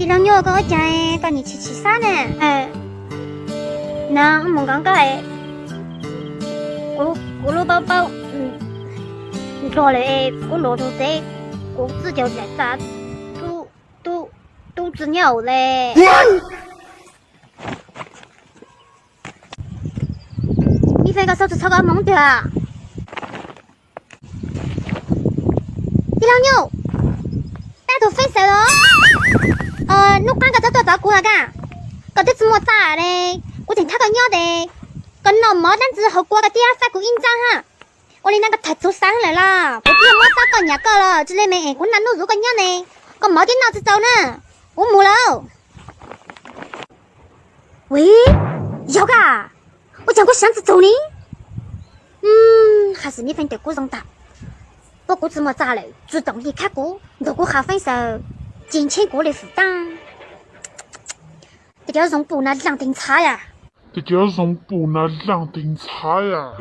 第二鸟跟我讲诶，跟你吃啥呢？那我们刚刚咕噜宝宝，做了咕噜肚子，咕子就在炸肚子鸟嘞。你分个手指抄个懵的啊！第二鸟，大头分手了。你看个这多照顾下噶，个这怎么炸嘞？我正睇个鸟的，跟老毛单子后过个第二发个印章哈。我哋那个太做上来了，我只有冇找个人家了，之类没，我哪能如个鸟呢？我冇点脑子走呢，我冇了。喂，有噶，我讲过箱子走呢。还是你分得过容大，不过怎么炸了？主动离开过，如果还分手，减轻过的负担。这叫用布那两顶叉呀！这叫用布那两顶叉呀！